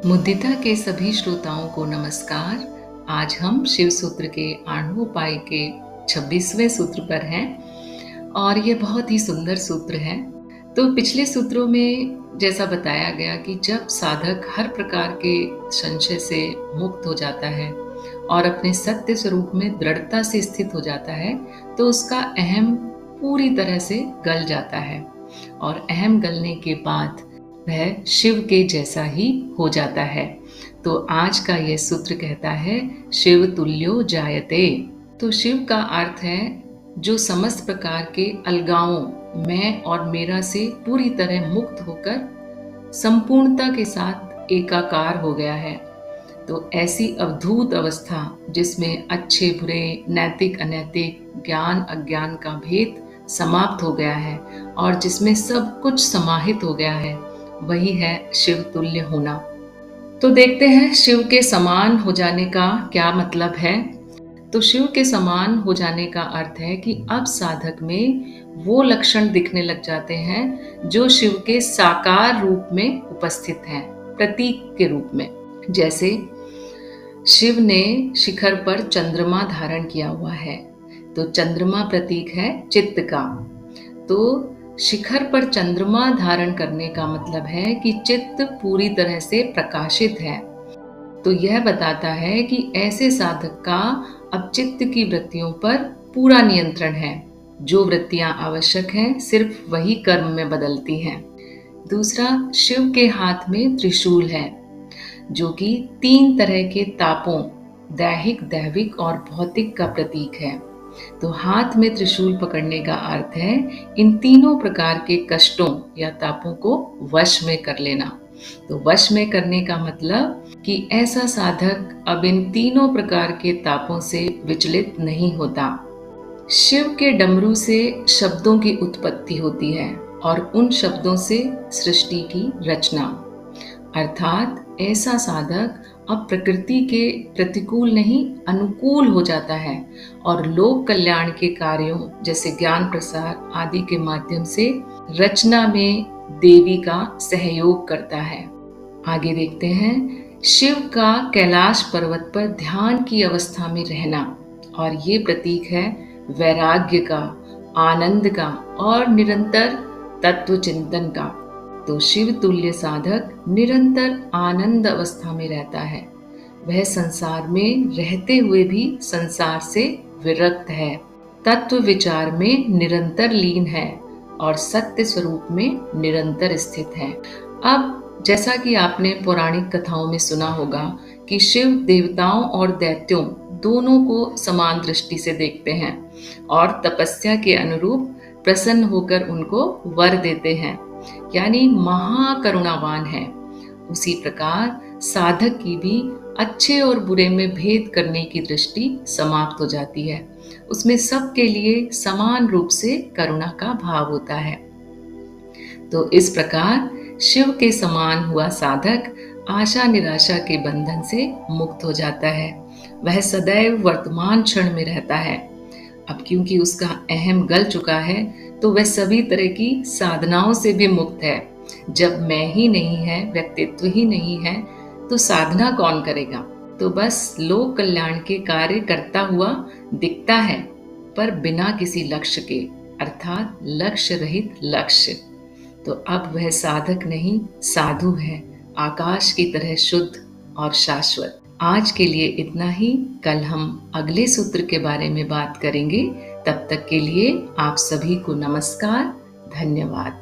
मुद्दिता के सभी श्रोताओं को नमस्कार। आज हम शिव सूत्र के आणोपाय के 26वें सूत्र पर हैं और ये बहुत ही सुंदर सूत्र है। तो पिछले सूत्रों में जैसा बताया गया कि जब साधक हर प्रकार के संशय से मुक्त हो जाता है और अपने सत्य स्वरूप में दृढ़ता से स्थित हो जाता है तो उसका अहम पूरी तरह से गल जाता है और अहम गलने के बाद वह शिव के जैसा ही हो जाता है। तो आज का यह सूत्र कहता है शिव तुल्यो जायते। तो शिव का अर्थ है जो समस्त प्रकार के अलगावों मैं और मेरा से पूरी तरह मुक्त होकर संपूर्णता के साथ एकाकार हो गया है। तो ऐसी अवधूत अवस्था जिसमें अच्छे बुरे, नैतिक अनैतिक, ज्ञान अज्ञान का भेद समाप्त हो गया है और जिसमें सब कुछ समाहित हो गया है, वही है शिव तुल्य होना। तो देखते हैं शिव के समान हो जाने का क्या मतलब है। तो शिव के समान हो जाने का अर्थ है कि अब साधक में वो लक्षण दिखने लग जाते हैं जो शिव के साकार रूप में उपस्थित हैं, प्रतीक के रूप में। जैसे शिव ने शिखर पर चंद्रमा धारण किया हुआ है, तो चंद्रमा प्रतीक है चित्त का। तो शिखर पर चंद्रमा धारण करने का मतलब है कि चित्त पूरी तरह से प्रकाशित है। तो यह बताता है कि ऐसे साधक का अब चित्त की वृत्तियों पर पूरा नियंत्रण है। जो वृत्तियां आवश्यक हैं सिर्फ वही कर्म में बदलती हैं। दूसरा, शिव के हाथ में त्रिशूल है जो कि 3 तरह के तापों, दैहिक, दैविक और भौतिक का प्रतीक है। तो हाथ में त्रिशूल पकड़ने का अर्थ है इन तीनों प्रकार के कष्टों या तापों को वश में कर लेना। तो वश में करने का मतलब कि ऐसा साधक अब इन तीनों प्रकार के तापों से विचलित नहीं होता। शिव के डमरू से शब्दों की उत्पत्ति होती है और उन शब्दों से सृष्टि की रचना। अर्थात ऐसा साधक अब प्रकृति के प्रतिकूल नहीं अनुकूल हो जाता है और लोक कल्याण के कार्यों जैसे ज्ञान प्रसार आदि के माध्यम से रचना में देवी का सहयोग करता है। आगे देखते हैं शिव का कैलाश पर्वत पर ध्यान की अवस्था में रहना, और ये प्रतीक है वैराग्य का, आनंद का और निरंतर तत्व चिंतन का। तो शिव तुल्य साधक निरंतर आनंद अवस्था में रहता है। वह संसार में रहते हुए भी संसार से विरक्त है, तत्व विचार में निरंतर लीन है और सत्य स्वरूप में निरंतर स्थित है। अब जैसा कि आपने पौराणिक कथाओं में सुना होगा कि शिव देवताओं और दैत्यों दोनों को समान दृष्टि से देखते हैं और तपस्या के अनुरूप प्रसन्न होकर उनको वर देते हैं, यानी महाकरुणावान है। उसी प्रकार साधक की भी अच्छे और बुरे में भेद करने की दृष्टि समाप्त हो जाती है। उसमें सबके लिए समान रूप से करुणा का भाव होता है। तो इस प्रकार शिव के समान हुआ साधक आशा निराशा के बंधन से मुक्त हो जाता है। वह सदैव वर्तमान क्षण में रहता है। अब क्योंकि उसका अहम गल चुका है तो वह सभी तरह की साधनाओं से भी मुक्त है। जब मैं ही नहीं है, व्यक्तित्व ही नहीं है, तो साधना कौन करेगा। तो बस लोक कल्याण के कार्य करता हुआ दिखता है, पर बिना किसी लक्ष्य के, अर्थात लक्ष्य रहित लक्ष्य। तो अब वह साधक नहीं, साधु है, आकाश की तरह शुद्ध और शाश्वत। आज के लिए इतना ही। कल हम अगले सूत्र के बारे में बात करेंगे। तब तक के लिए आप सभी को नमस्कार, धन्यवाद।